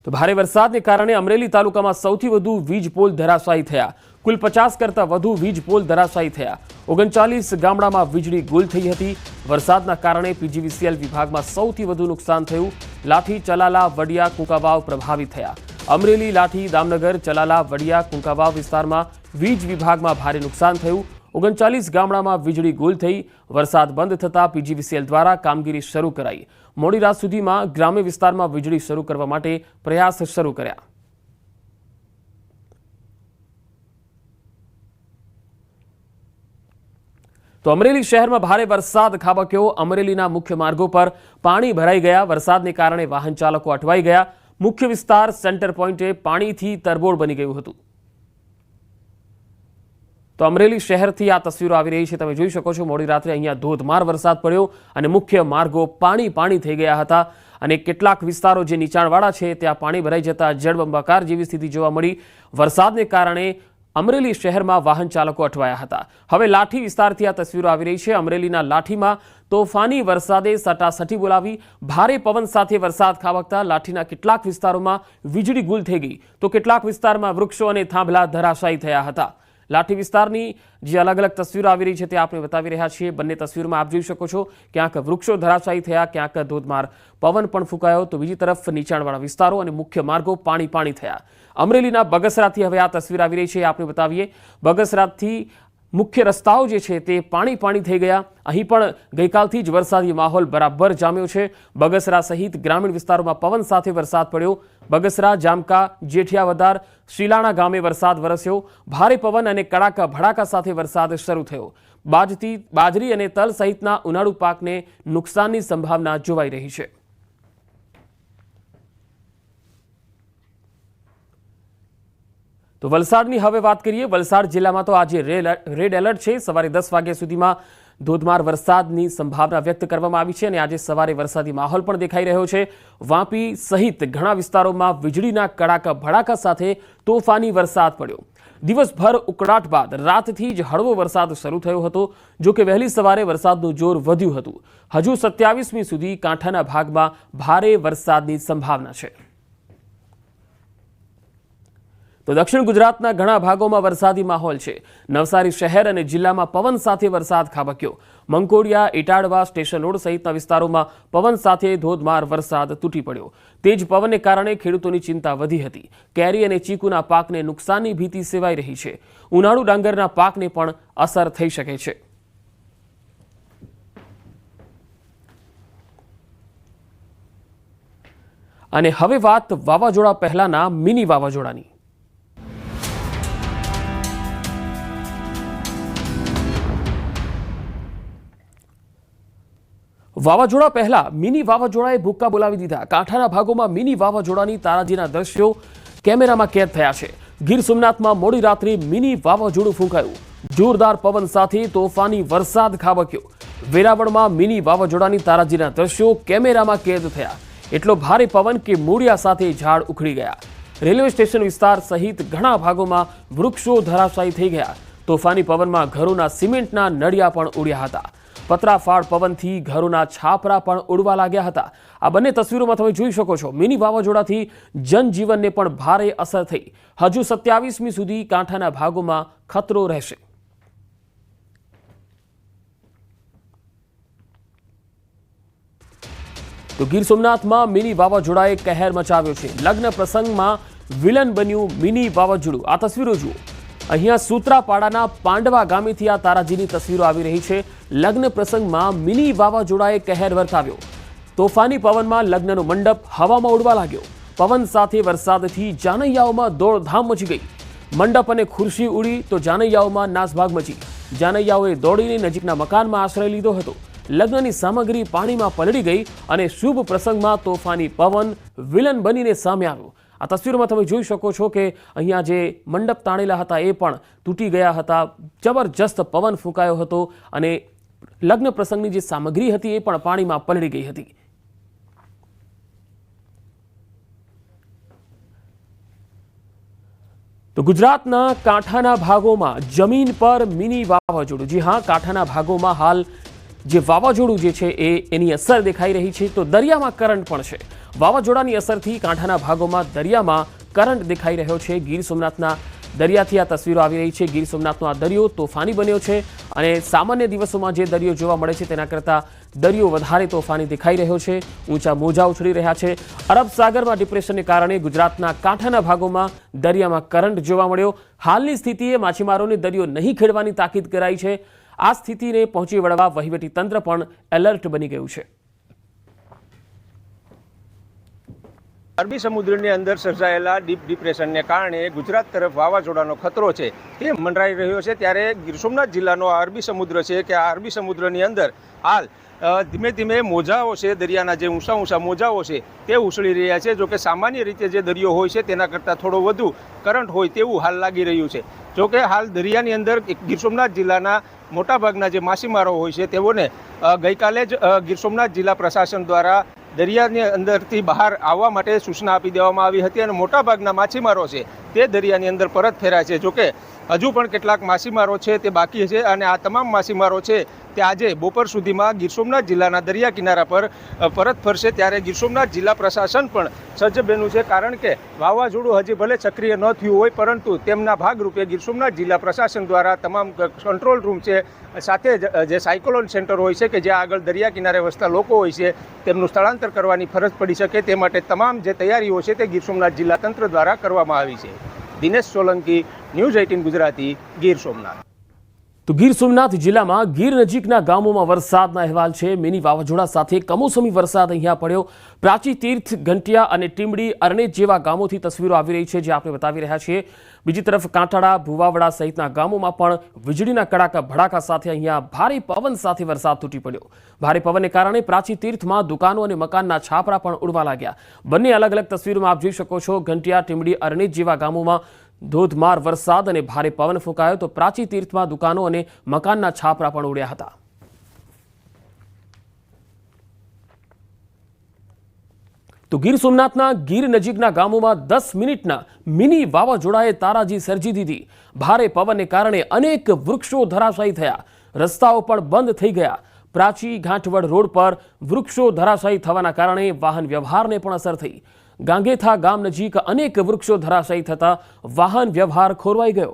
તો ભારે વરસાદને કારણે અમરેલી તાલુકામાં સૌથી વધુ વીજ પોલ ધરાશાયી થયા। કુલ 50 કરતાં વધુ વીજ પોલ ધરાશાયી થયા। 39 ગામડામાં વીજળી ગુલ થઈ હતી। વરસાદના કારણે પીજીવીસીએલ વિભાગમાં સૌથી વધુ નુકસાન થયું। લાઠી, ચલાલા, વડિયા, કુંકાવાવ પ્રભાવિત થયા। અમરેલી, લાઠી, દામનગર, ચલાલા, વડિયા, કુંકાવાવ વિસ્તારમાં વીજ વિભાગમાં ભારે નુકસાન થયું। 39 ગામડામાં વીજળી ગુલ થઈ। વરસાદ બંધ થતાં પીજીવીસીએલ દ્વારા કામગીરી શરૂ કરાઈ। મોડી રાત સુધીમાં ગ્રામ્ય વિસ્તારમાં વીજળી શરૂ કરવા માટે પ્રયાસ શરૂ કર્યા। તો અમરેલી શહેરમાં ભારે વરસાદ ખાબક્યો। અમરેલીના મુખ્ય માર્ગો પર પાણી ભરાઈ ગયા। વરસાદને કારણે વાહન ચાલકો અટવાઈ ગયા। મુખ્ય વિસ્તાર સેન્ટર પોઈન્ટે પાણીથી તરબોળ બની ગયું હતું। તો અમરેલી શહેરથી આ તસવીરો આવી રહી છે। તમે જોઈ શકો છો, મોડી રાત્રે અહીંયા ધોધમાર વરસાદ પડ્યો અને મુખ્ય માર્ગો પાણી થઈ ગયા હતા અને કેટલાક વિસ્તારો જે નીચાણવાળા છે ત્યાં પાણી ભરાઈ જતા જળબંબાકાર જેવી સ્થિતિ જોવા મળી। વરસાદને કારણે અમરેલી શહેરમાં વાહન ચાલકો અટવાયા હતા। હવે લાઠી વિસ્તારથી આ તસવીરો આવી રહી છે। અમરેલીના લાઠીમાં તોફાની વરસાદે સટાસટી બોલાવી। ભારે પવન સાથે વરસાદ ખાબકતા લાઠીના કેટલાક વિસ્તારોમાં વીજળી ગુલ થઈ ગઈ તો કેટલાક વિસ્તારમાં વૃક્ષો અને થાંભલા ધરાશાયી થયા હતા। લાઠી વિસ્તારની જે અલગ અલગ તસવીરો આવી રહી છે તે આપણે બતાવી રહ્યા છીએ। બંને તસવીરોમાં આપ જોઈ શકો છો, ક્યાંક વૃક્ષો ધરાશાયી થયા, ક્યાંક ધોધમાર પવન પણ ફૂંકાયો તો બીજી તરફ નીચાણવાળા વિસ્તારો અને મુખ્ય માર્ગો પાણી થયા। અમરેલીના બગસરાથી હવે આ તસવીર આવી રહી છે, આપણે બતાવીએ। બગસરાથી મુખ્ય રસ્તાઓ જે છે તે પાણી થઈ ગયા। અહીં પણ ગઈકાલથી જ વરસાદી માહોલ બરાબર જામ્યો છે। બગસરા સહિત ગ્રામીણ વિસ્તારોમાં પવન સાથે વરસાદ પડ્યો। બગસરા, જામકા, જેઠિયાવદાર, શીલાણા ગામે વરસાદ વરસ્યો। ભારે પવન અને કડાકા ભડાકા સાથે વરસાદ શરૂ થયો। બાજરી અને તલ સહિતના ઉનાળુ પાકને નુકસાનની સંભાવના જોવાઈ રહી છે। તો વલસાડની હવે વાત કરીએ। વલસાડ જિલ્લામાં તો આજે રેડ એલર્ટ છે। સવારે 10 વાગ્યા સુધીમાં ધોધમાર વરસાદની સંભાવના વ્યક્ત કરવામાં આવી છે અને આજે સવારે વરસાદી માહોલ પણ દેખાઈ રહ્યો છે। વાપી સહિત ઘણા વિસ્તારોમાં વીજળીના કડાકા ભડાકા સાથે તોફાની વરસાદ પડ્યો। દિવસભર ઉકળાટ બાદ રાતથી જ હળવો વરસાદ શરૂ થયો હતો। જો કે વહેલી સવારે વરસાદનું જોર વધ્યું હતું। હજુ 27મી સુધી કાંઠાના ભાગમાં ભારે વરસાદની સંભાવના છે। તો દક્ષિણ ગુજરાતના ઘણા ભાગોમાં વરસાદી માહોલ છે। નવસારી શહેર અને જિલ્લામાં પવન સાથે વરસાદ ખાબક્યો। મંકોડિયા, ઇટાડવા, સ્ટેશન રોડ સહિતના વિસ્તારોમાં પવન સાથે ધોધમાર વરસાદ તૂટી પડ્યો। તેજ પવનને કારણે ખેડૂતોની ચિંતા વધી હતી। કેરી અને ચીકુના પાકને નુકસાનની ભીતિ સેવાઈ રહી છે। ઉનાળુ ડાંગરના પાકને પણ અસર થઈ શકે છે। અને હવે વાત વાવાઝોડા પહેલાના મિની વાવાઝોડાની। વાવાઝોડા પહેલા મિની વાવાઝોડાએ ભૂક્કા બોલાવી દીધા। કાંઠાના ભાગોમાં મિની વાવાઝોડાની તારાજીના દ્રશ્યો કેમેરામાં કેદ થયા છે। ગીર સોમનાથમાં મોડી રાત્રે મિની વાવાઝોડું ફૂંકાયું। જોરદાર પવન સાથે તોફાની વરસાદ ખાબક્યો। વેરાવળમાં મિની વાવાઝોડાની તારાજીના દ્રશ્યો કેમેરામાં કેદ થયા। એટલો ભારે પવન કે મૂળિયા સાથે ઝાડ ઉખડી ગયા। રેલવે સ્ટેશન વિસ્તાર સહિત ઘણા ભાગોમાં વૃક્ષો ધરાશાયી થઈ ગયા। તોફાની પવનમાં ઘરોના સિમેન્ટના નળિયા પણ ઉડ્યા હતા। પતરાફાડ પવનથી ઘરોના છાપરા પણ ઉડવા લાગ્યા હતા। આ બંને તસવીરોમાં તમે જોઈ શકો છો। મિની વાવાઝોડાથી જનજીવનને પણ ભારે અસર થઈ। હજુ 27મી સુધી કાંઠાના ભાગોમાં ખતરો રહેશે। તો ગીર સોમનાથમાં મિની વાવાઝોડાએ કહેર મચાવ્યો છે। લગ્ન પ્રસંગમાં વિલન બન્યું મિની વાવાઝોડું। આ તસવીરો જુઓ। અહીંયા સૂત્રાપાડાના પાંડવા ગામેથી આ તારાજીની તસવીરો આવી રહી છે। લગ્ન પ્રસંગમાં મિની વાવાઝોડાએ કહેર વર્તાવ્યો। તોફાની પવનમાં લગ્નનો મંડપ હવામાં ઉડવા લાગ્યો। પવન સાથે વરસાદથી જાનૈયાઓમાં દોડધામ મચી ગઈ। મંડપ અને ખુરશી ઉડી તો જાનૈયાઓમાં નાસભાગ મચી। જાનૈયાઓએ દોડીને નજીકના મકાનમાં આશ્રય લીધો હતો। લગ્નની સામગ્રી પાણીમાં પલળી ગઈ અને શુભ પ્રસંગમાં તોફાની પવન વિલન બનીને સામે આવ્યો। આ તસવીરોમાં તમે જોઈ શકો છો કે અહીંયા જે મંડપ તાણેલા હતા એ પણ તૂટી ગયા હતા। જબરજસ્ત પવન ફૂંકાયો હતો અને લગ્ન પ્રસંગની જે સામગ્રી હતી એ પણ પાણીમાં પલળી ગઈ હતી। તો ગુજરાતના કાંઠાના ભાગોમાં જમીન પર મિની વાવાઝોડું। જી હા, કાંઠાના ભાગોમાં હાલ જે વાવાઝોડું જે છે એની અસર દેખાઈ રહી છે। તો દરિયામાં કરંટ પણ છે। વાવાઝોડાની અસરથી કાંઠાના ભાગોમાં દરિયામાં કરંટ દેખાઈ રહ્યો છે। ગીર સોમનાથના દરિયાથી આ તસવીરો આવી રહી છે। ગીર સોમનાથનો આ દરિયો તોફાની બન્યો છે અને સામાન્ય દિવસોમાં જે દરિયો જોવા મળે છે તેના કરતાં દરિયો વધારે તોફાની દેખાઈ રહ્યો છે। ઊંચા મોજા ઉછળી રહ્યા છે। અરબ સાગરમાં ડિપ્રેશનને કારણે ગુજરાતના કાંઠાના ભાગોમાં દરિયામાં કરંટ જોવા મળ્યો। હાલની સ્થિતિએ માછીમારોને દરિયો નહીં ખેડવાની તાકીદ કરાઈ છે। આ સ્થિતિને પહોંચી વળવા વહીવટી તંત્ર પણ એલર્ટ બની ગયું છે। અરબી સમુદ્રની અંદર સર્જાયેલા ડીપ ડિપ્રેશનને કારણે ગુજરાત તરફ વાવાઝોડાનો ખતરો છે તે મંડરાઈ રહ્યો છે। ત્યારે ગીર સોમનાથ જિલ્લાનો આ અરબી સમુદ્ર છે કે આ અરબી સમુદ્રની અંદર હાલ ધીમે ધીમે મોજાઓ છે, દરિયાના જે ઊંચા ઊંચા મોજાઓ છે તે ઉછળી રહ્યા છે। જોકે સામાન્ય રીતે જે દરિયો હોય છે તેના કરતાં થોડો વધુ કરંટ હોય તેવું હાલ લાગી રહ્યું છે। જોકે હાલ દરિયાની અંદર ગીર સોમનાથ જિલ્લાના મોટાભાગના જે માછીમારો હોય છે તેઓને ગઈકાલે જ ગીર સોમનાથ જિલ્લા પ્રશાસન દ્વારા દરિયાની અંદરથી બહાર આવવા માટે સૂચના આપી દેવામાં આવી હતી અને મોટાભાગના માછીમારો છે તે દરિયાની અંદર પરત ફેર્યા છે। જોકે હજુ પણ કેટલાક માછીમારો છે તે બાકી છે અને આ તમામ માછીમારો છે તે આજે બપોર સુધીમાં ગીર સોમનાથ જિલ્લાના દરિયા કિનારા પર પરત ફરશે। ત્યારે ગીર સોમનાથ જિલ્લા પ્રશાસન પણ સજ્જ બન્યું છે, કારણ કે વાવાઝોડું હજી ભલે સક્રિય ન થયું હોય પરંતુ તેમના ભાગરૂપે ગીર સોમનાથ જિલ્લા પ્રશાસન દ્વારા તમામ કંટ્રોલ રૂમ છે, સાથે જે સાયક્લોન સેન્ટર હોય છે કે જ્યાં આગળ દરિયા કિનારે વસતા લોકો હોય છે તેમનું સ્થળાંતર કરવાની ફરજ પડી શકે તે માટે તમામ જે તૈયારીઓ છે તે ગીર સોમનાથ જિલ્લા તંત્ર દ્વારા કરવામાં આવી છે। દિનેશ સોલંકી, ન્યૂઝ 18 ગુજરાતી, ગીર સોમનાથ। તો ગીર સોમનાથ જિલ્લામાં ગીર નજીકના ગામોમાં વરસાદના અહેવાલ છે। મિની વાવાઝોડા સાથે કમોસમી વરસાદ અહીંયા પડ્યો। પ્રાચી તીર્થ, ઘંટિયા અને ટીમડી, અરણેજ જેવા ગામોથી તસવીરો આવી રહી છે જે આપણે બતાવી રહ્યા છીએ। બીજી તરફ કાંટાળા, ભુવાવડા સહિતના ગામોમાં પણ વીજળીના કડાકા ભડાકા સાથે અહીંયા ભારે પવન સાથે વરસાદ તૂટી પડ્યો। ભારે પવનને કારણે પ્રાચી તીર્થમાં દુકાનો અને મકાનના છાપરા પણ ઉડવા લાગ્યા। બંને અલગ અલગ તસવીરોમાં આપ જોઈ શકો છો। ઘંટિયા, ટીમડી, અરણેજ જેવા ગામોમાં ધોધમાર વરસાદ અને ભારે પવન ફૂંકાયો તો પ્રાચી તીર્થમાં દુકાનો અને મકાનના છાપરા પણ ઉડ્યા હતા। તો ગીર સોમનાથના ગીર નજીકના ગામોમાં 10 મિનિટના મિની વાવાઝોડાએ તારાજી સર્જી દીધી। ભારે પવનને કારણે અનેક વૃક્ષો ધરાશાયી થયા, રસ્તાઓ પણ બંધ થઈ ગયા। પ્રાચી ઘાંટવડ રોડ પર વૃક્ષો ધરાશાયી થવાના કારણે વાહન વ્યવહારને પણ અસર થઈ। ગાંગેથા ગામ નજીક અનેક વૃક્ષો ધરાશાયી થતા વાહન વ્યવહાર ખોરવાઈ ગયો।